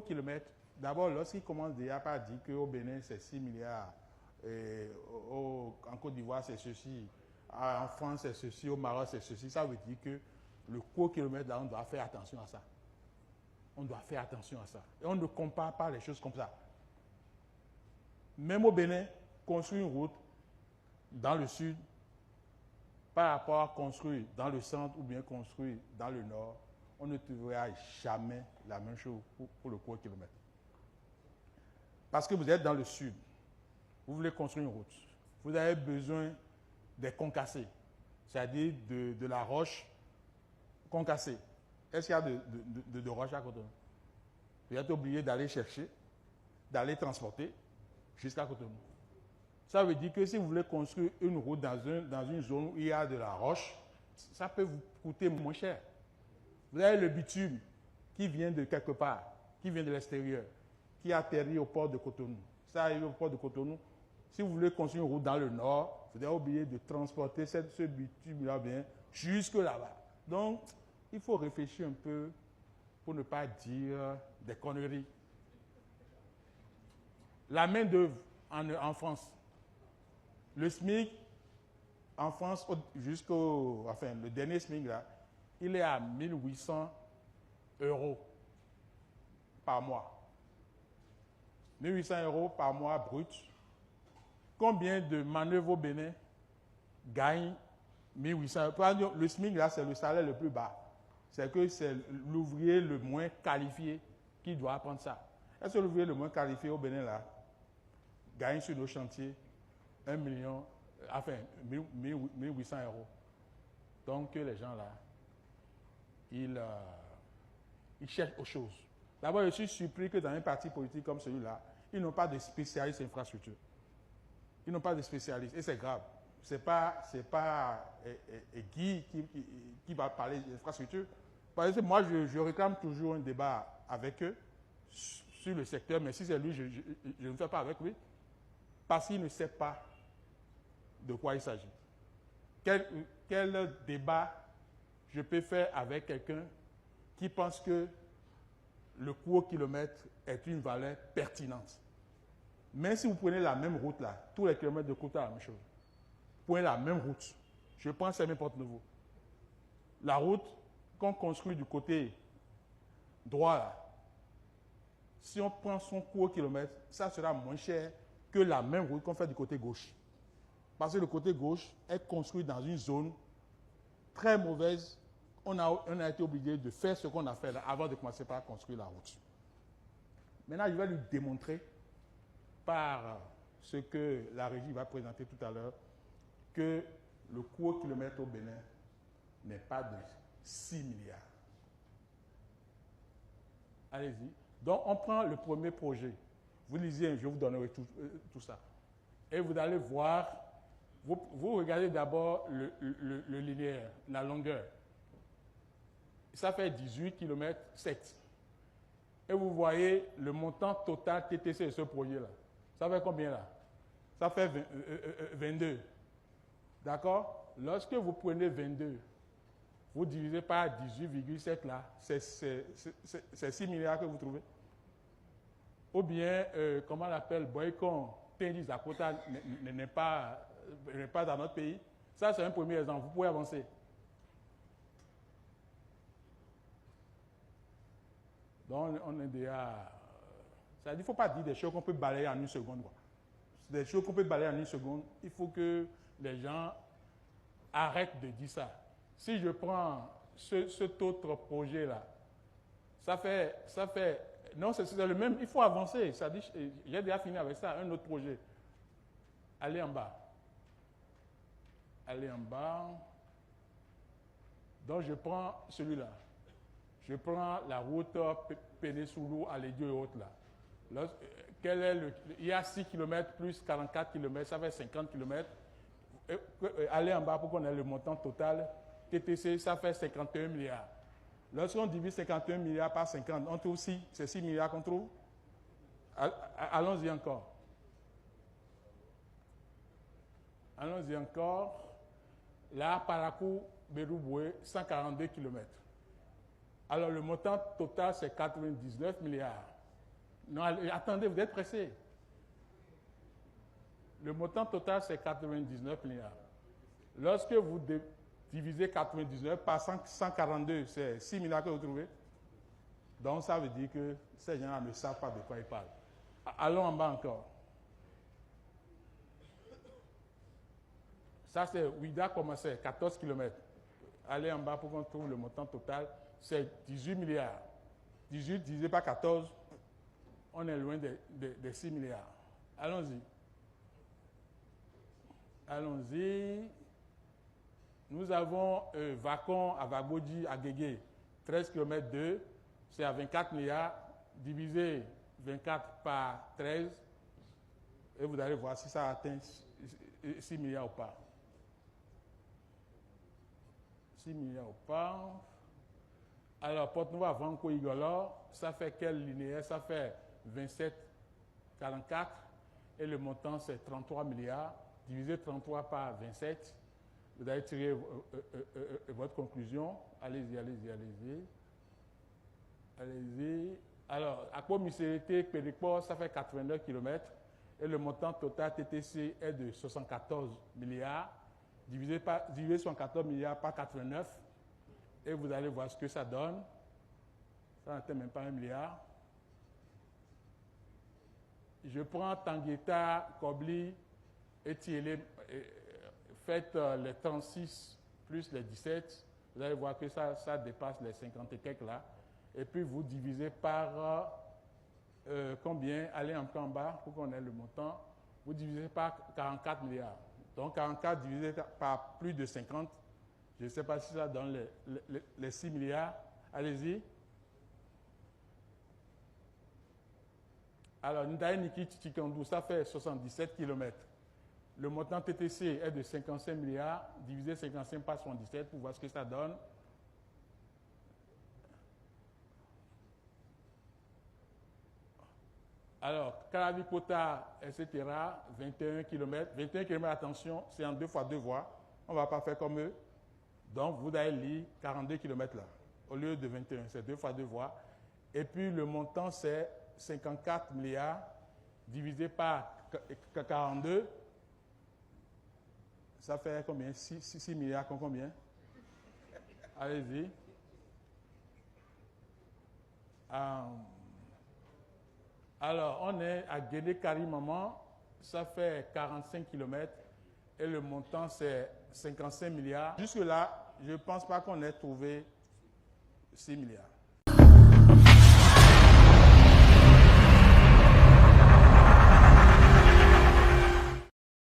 kilomètre, d'abord, lorsqu'il commence déjà par dire qu'au Bénin, c'est 6 milliards, en Côte d'Ivoire, c'est ceci, en France, c'est ceci, au Maroc, c'est ceci, ça veut dire que le coût au kilomètre, là, on doit faire attention à ça. On doit faire attention à ça. Et on ne compare pas les choses comme ça. Même au Bénin, construire une route dans le sud, par rapport à construire dans le centre ou bien construire dans le nord, on ne trouvera jamais la même chose pour le coût au kilomètre. Parce que vous êtes dans le sud, vous voulez construire une route, vous avez besoin des concassés, c'est-à-dire de la roche concassée. Est-ce qu'il y a de roche à Cotonou? Vous êtes obligé d'aller chercher, d'aller transporter jusqu'à Cotonou. Ça veut dire que si vous voulez construire une route dans une zone où il y a de la roche, ça peut vous coûter moins cher. Vous avez le bitume qui vient de quelque part, qui vient de l'extérieur, qui atterrit au port de Cotonou. Ça arrive au port de Cotonou. Si vous voulez construire une route dans le nord, vous êtes obligé de transporter ce bitume-là bien jusque là-bas. Donc, il faut réfléchir un peu pour ne pas dire des conneries. La main-d'œuvre en France. Le SMIC, en France, le dernier SMIC, là, il est à 1800 € par mois. 1800 € par mois brut. Combien de manœuvres au Bénin gagnent 1800 €? Le SMIC, là, c'est le salaire le plus bas. C'est que c'est l'ouvrier le moins qualifié qui doit apprendre ça. Est-ce que l'ouvrier le moins qualifié au Bénin, là, gagne sur nos chantiers 1 million, 1800 €. Donc, les gens là, ils cherchent autre chose. D'abord, je suis surpris que dans un parti politique comme celui-là, ils n'ont pas de spécialistes infrastructure. Ils n'ont pas de spécialistes. Et c'est grave. C'est pas Guy qui va parler d'infrastructure. Par exemple, moi, je réclame toujours un débat avec eux sur le secteur, mais si c'est lui, je ne fais pas avec lui, parce qu'il ne sait pas de quoi il s'agit. Quel débat je peux faire avec quelqu'un qui pense que le coût au kilomètre est une valeur pertinente? Mais si vous prenez la même route là, tous les kilomètres de coûtent la même chose. Vous prenez la même route. Je prends Saint-Porte-Nouveau. La route qu'on construit du côté droit là, si on prend son coût au kilomètre, ça sera moins cher que la même route qu'on fait du côté gauche. Parce que le côté gauche est construit dans une zone très mauvaise. On a été obligé de faire ce qu'on a fait là avant de commencer par construire la route. Maintenant, je vais lui démontrer par ce que la régie va présenter tout à l'heure que le coût au kilomètre au Bénin n'est pas de 6 milliards. Allez-y. Donc, on prend le premier projet. Vous lisez, je vous donnerai tout ça. Et vous allez voir, vous regardez d'abord le linéaire, la longueur. Ça fait 18 km 7. Et vous voyez le montant total TTC de ce projet-là. Ça fait combien là? Ça fait 22. D'accord? Lorsque vous prenez 22, vous divisez par 18,7 là, c'est 6 milliards que vous trouvez. Ou bien, comment on l'appelle, Boycon, Tendis à Kota n'est pas dans notre pays. Ça, c'est un premier exemple. Vous pouvez avancer. Donc, on est déjà... Ça veut dire qu'il ne faut pas dire des choses qu'on peut balayer en une seconde. Quoi. Des choses qu'on peut balayer en une seconde, il faut que les gens arrêtent de dire ça. Si je prends cet autre projet-là, ça fait... Non, c'est le même, il faut avancer. Ça dit, j'ai déjà fini avec ça, un autre projet. Allez en bas. Allez en bas. Donc, je prends celui-là. Je prends la route Pénésoulou à l'Édio et autres là. Il y a 6 km plus 44 km, ça fait 50 km. Allez en bas pour qu'on ait le montant total. TTC, ça fait 51 milliards. Lorsqu'on divise 51 milliards par 50, on trouve 6, c'est 6 milliards qu'on trouve. Allons-y encore. Allons-y encore. Là, Parakou, Berouboué, 142 km. Alors, le montant total, c'est 99 milliards. Non, attendez, vous êtes pressé. Le montant total, c'est 99 milliards. Lorsque vous divisez 99 par 142, c'est 6 milliards que vous trouvez. Donc, ça veut dire que ces gens-là ne savent pas de quoi ils parlent. Allons en bas encore. Ça, c'est Ouida commençait, 14 km. Allez en bas pour qu'on trouve le montant total, c'est 18 milliards. 18 divisé par 14, on est loin des 6 milliards. Allons-y. Allons-y. Nous avons Vacon à Vagodi, à Guégué, 13 km 2, c'est à 24 milliards, divisé 24 par 13, et vous allez voir si ça atteint 6 milliards ou pas. 6 milliards ou pas. Alors, Porte-Noire, Vanco, Igolor, ça fait quel linéaire? Ça fait 27,44, et le montant c'est 33 milliards, divisé 33 par 27. Vous allez tirer votre conclusion. Allez-y, allez-y, allez-y. Allez-y. Alors, Akpo-Misérité, Péricport, ça fait 89 km. Et le montant total TTC est de 74 milliards. Divisé 74 milliards par 89. Et vous allez voir ce que ça donne. Ça n'atteint même pas 1 milliard. Je prends Tangueta, Kobli et Thielé. Faites les 36 plus les 17, vous allez voir que ça dépasse les 50 et quelques là. Et puis vous divisez par combien? Allez un peu en bas pour qu'on ait le montant. Vous divisez par 44 milliards. Donc 44 divisé par plus de 50, je ne sais pas si ça donne les 6 milliards. Allez-y. Alors, Ndaye Niki Tchikandou, ça fait 77 km. Le montant TTC est de 55 milliards, divisé 55 par 77 pour voir ce que ça donne. Alors, Karavipota, etc., 21 km. 21 km, attention, c'est en 2 fois 2 voies. On ne va pas faire comme eux. Donc, vous allez lire 42 km là, au lieu de 21, c'est 2 fois 2 voies. Et puis, le montant, c'est 54 milliards, divisé par 42. Ça fait combien? 6 milliards, combien? Allez-y. Alors, on est à Guédé-Kari-Maman, ça fait 45 km et le montant c'est 55 milliards. Jusque-là, je ne pense pas qu'on ait trouvé 6 milliards.